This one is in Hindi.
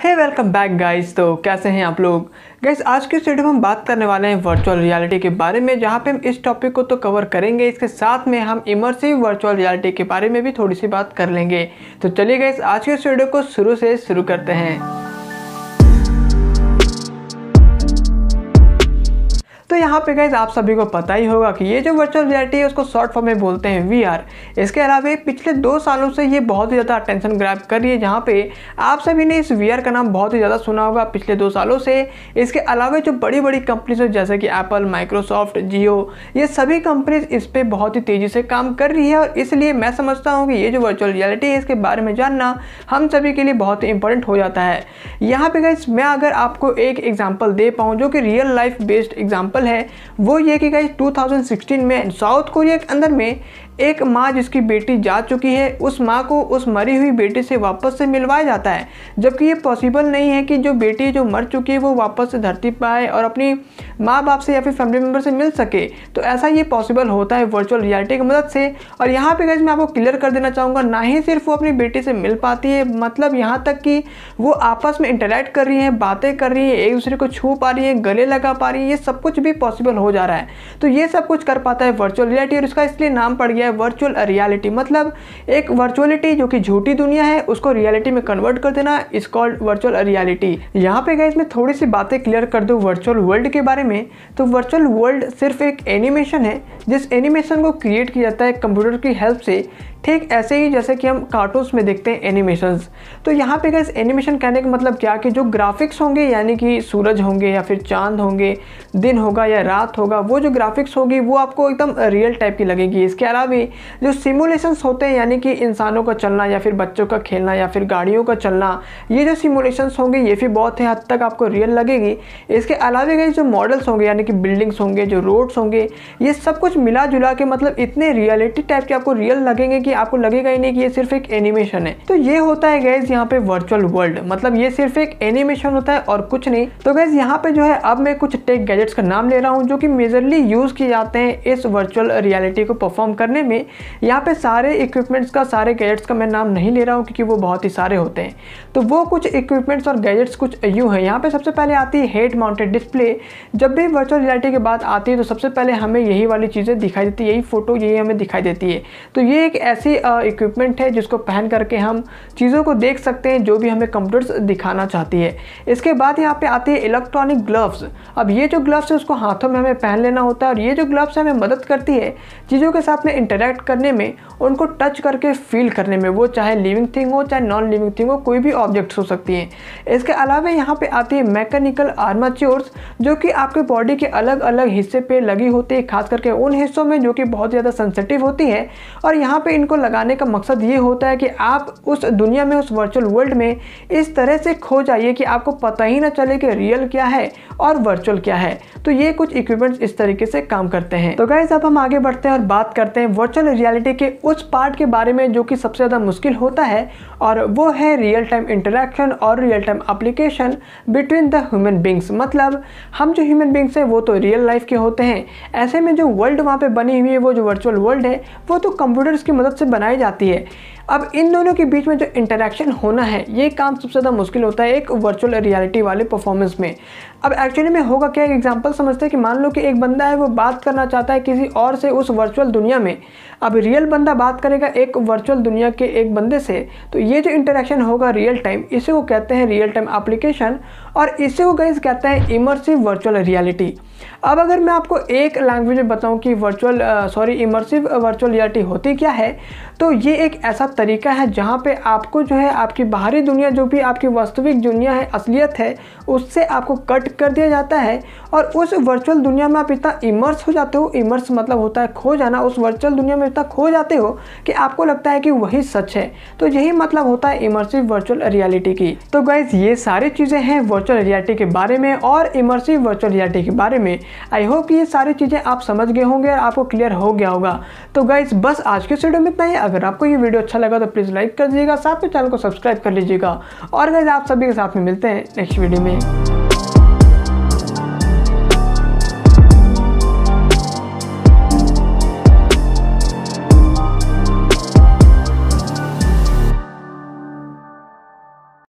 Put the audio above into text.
हे वेलकम बैक गाइस। तो कैसे हैं आप लोग गाइस। आज के इस वीडियो में हम बात करने वाले हैं वर्चुअल रियलिटी के बारे में, जहां पे हम इस टॉपिक को तो कवर करेंगे, इसके साथ में हम इमर्सिव वर्चुअल रियलिटी के बारे में भी थोड़ी सी बात कर लेंगे। तो चलिए गाइस, आज के इस वीडियो को शुरू से शुरू करते हैं। तो यहाँ पे गाइस आप सभी को पता ही होगा कि ये जो वर्चुअल रियलिटी है उसको शॉर्ट फॉर्म में बोलते हैं वीआर। इसके अलावा पिछले 2 सालों से ये बहुत ही ज़्यादा अटेंशन ग्रैब कर रही है, जहाँ पे आप सभी ने इस वीआर का नाम बहुत ही ज़्यादा सुना होगा पिछले 2 सालों से। इसके अलावा जो बड़ी बड़ी कंपनीज है जैसे कि एप्पल, माइक्रोसॉफ्ट, जियो, ये सभी कंपनीज इस पर बहुत ही तेज़ी से काम कर रही है। और इसलिए मैं समझता हूँ कि ये जो वर्चुअल रियलिटी है इसके बारे में जानना हम सभी के लिए बहुत ही इंपॉर्टेंट हो जाता है। यहाँ पे गाइस मैं अगर आपको एक एग्जाम्पल दे पाऊँ जो कि रियल लाइफ बेस्ड एग्जाम्पल है, वो ये कि गाइस 2016 में साउथ कोरिया के अंदर में एक माँ जिसकी बेटी जा चुकी है, उस माँ को उस मरी हुई बेटी से वापस से मिलवाया जाता है। जबकि ये पॉसिबल नहीं है कि जो बेटी जो मर चुकी है वो वापस से धरती पर आए और अपनी माँ बाप से या फिर फैमिली मेम्बर से मिल सके। तो ऐसा ये पॉसिबल होता है वर्चुअल रियलिटी की मदद से। और यहाँ पे गाइस मैं आपको क्लियर कर देना चाहूँगा, ना ही सिर्फ वो अपनी बेटी से मिल पाती है, मतलब यहाँ तक कि वो आपस में इंटरेक्ट कर रही है, बातें कर रही है, एक दूसरे को छू पा रही है, गले लगा पा रही है, ये सब कुछ भी पॉसिबल हो जा रहा है। तो ये सब कुछ कर पाता है वर्चुअल रियलिटी, और इसका इसलिए नाम पड़ गया है वर्चुअल रियलिटी। मतलब एक वर्चुअलिटी जो कि झूठी दुनिया है उसको रियलिटी में कन्वर्ट कर देना इज कॉल्ड वर्चुअल रियलिटी। यहाँ पे गाइस मैं थोड़ी सी बातें क्लियर कर दूं वर्चुअल वर्ल्ड के बारे में। तो वर्चुअल वर्ल्ड सिर्फ एक एनिमेशन है, जिस एनिमेशन को क्रिएट किया जाता है कंप्यूटर की हेल्प से, ठीक ऐसे ही जैसे कि हम कार्टून्स में देखते हैं एनिमेशंस। तो यहाँ पे गाइस एनिमेशन कहने का मतलब क्या कि जो ग्राफिक्स होंगे, यानी कि सूरज होंगे या फिर चांद होंगे, दिन होगा या रात होगा, वो जो ग्राफिक्स होगी वो आपको एकदम रियल टाइप की लगेगी। इसके अलावा जो सिमुलेशंस होते हैं, यानी कि इंसानों का चलना या फिर बच्चों का खेलना या फिर गाड़ियों का चलना, ये जो सिमुलेशंस होंगे ये भी बहुत हद तक आपको रियल लगेगी। इसके अलावा गाइस जो मॉडल्स होंगे, यानी कि बिल्डिंग्स होंगे, जो रोड्स होंगे, ये सब कुछ मिला जुला के मतलब इतने रियलिटी टाइप के आपको रियल लगेंगे कि आपको लगेगा ही नहीं कि ये सिर्फ एक एनिमेशन है। तो ये होता है गाइस यहाँ पे वर्चुअल वर्ल्ड, मतलब ये सिर्फ एक एनिमेशन होता है और कुछ नहीं। तो गाइस यहाँ पे जो है अब मैं कुछ टेक गैजेट्स का नाम ले रहा हूँ जो कि मेजरली यूज किए जाते हैं इस वर्चुअल रियलिटी को परफॉर्म करने में। यहाँ पे सारे इक्विपमेंट्स का, सारे गैजेट्स का मैं नाम नहीं ले रहा हूँ क्योंकि वो बहुत ही सारे होते हैं। तो वो कुछ इक्विपमेंट्स और गैजेट्स कुछ यूँ है। यहाँ पे सबसे पहले आती है हेड माउंटेड डिस्प्ले। जब भी वर्चुअल रियलिटी की बात आती है तो सबसे पहले हमें यही वाली चीज़ें दिखाई देती है, यही फोटो यही हमें दिखाई देती है। तो ये एक ऐसी इक्विपमेंट है जिसको पहन करके हम चीज़ों को देख सकते हैं जो भी हमें कंप्यूटर्स दिखाना चाहती है। इसके बाद यहाँ पे आती है इलेक्ट्रॉनिक ग्लव्स। अब ये जो ग्लव्स है उसको हाथों में हमें पहन लेना होता है, और ये जो ग्लव्स हमें मदद करती है चीज़ों के साथ में इंटरेक्ट करने में, उनको टच करके फील करने में, वो चाहे लिविंग थिंग हो चाहे नॉन लिविंग थिंग हो, कोई भी ऑब्जेक्ट्स हो सकती हैं। इसके अलावा यहाँ पे आती है मैकेनिकल आर्माच्योर्स, जो कि आपके बॉडी के अलग अलग हिस्से पे लगी होती है, खास करके उन हिस्सों में जो कि बहुत ज़्यादा सेंसिटिव होती है। और यहाँ पे इनको लगाने का मकसद ये होता है कि आप उस दुनिया में, उस वर्चुअल वर्ल्ड में इस तरह से खो जाइए कि आपको पता ही ना चले कि रियल क्या है और वर्चुअल क्या है। तो ये कुछ इक्विपमेंट्स इस तरीके से काम करते हैं। तो गाइस अब हम आगे बढ़ते हैं और बात करते हैं वर्चुअल रियलिटी के उस पार्ट के बारे में जो कि सबसे ज़्यादा मुश्किल होता है, और वो है रियल टाइम इंटरेक्शन और real time application between the human beings. मतलब हम जो ह्यूमन बींग्स हैं वो तो रियल लाइफ के होते हैं, ऐसे में जो वर्ल्ड वहाँ पे बनी हुई है, वो जो वर्चुअल वर्ल्ड है, वो तो कंप्यूटर्स की मदद से बनाई जाती है। अब इन दोनों के बीच में जो इंटरेक्शन होना है, ये काम सबसे ज़्यादा मुश्किल होता है एक वर्चुअल रियलिटी वाले परफॉर्मेंस में। अब एक्चुअली में होगा क्या, एक एग्जांपल समझते हैं कि मान लो कि एक बंदा है, वो बात करना चाहता है किसी और से उस वर्चुअल दुनिया में। अब रियल बंदा बात करेगा एक वर्चुअल दुनिया के एक बंदे से, तो ये जो इंटरेक्शन होगा रियल टाइम, इसे को कहते हैं रियल टाइम एप्लीकेशन, और इसे को गाइस कहते हैं इमर्सिव वर्चुअल रियलिटी। अब अगर मैं आपको एक लैंग्वेज में बताऊं कि इमर्सिव वर्चुअल रियलिटी होती क्या है, तो ये एक ऐसा तरीका है जहां पे आपको जो है आपकी बाहरी दुनिया, जो भी आपकी वास्तविक दुनिया है, असलियत है, उससे आपको कट कर दिया जाता है और उस वर्चुअल दुनिया में आप इतना इमर्स हो जाते हो। इमर्स मतलब होता है खो जाना। उस वर्चुअल दुनिया में इतना खो जाते हो कि आपको लगता है कि वही सच है। तो यही मतलब होता है इमर्सिव वर्चुअल रियलिटी की। तो गाइस ये सारी चीज़ें हैं वर्चुअल रियलिटी के बारे में और इमर्सिव वर्चुअल रियलिटी के बारे में। आई होप कि ये सारी चीज़ें आप समझ गए होंगे और आपको क्लियर हो गया होगा। तो गाइस बस आज के वीडियो में इतना ही। अगर आपको ये वीडियो अच्छा लगा तो प्लीज़ लाइक कर दीजिएगा, साथ में चैनल को सब्सक्राइब कर लीजिएगा। और गाइस आप सभी के साथ में मिलते हैं नेक्स्ट वीडियो में।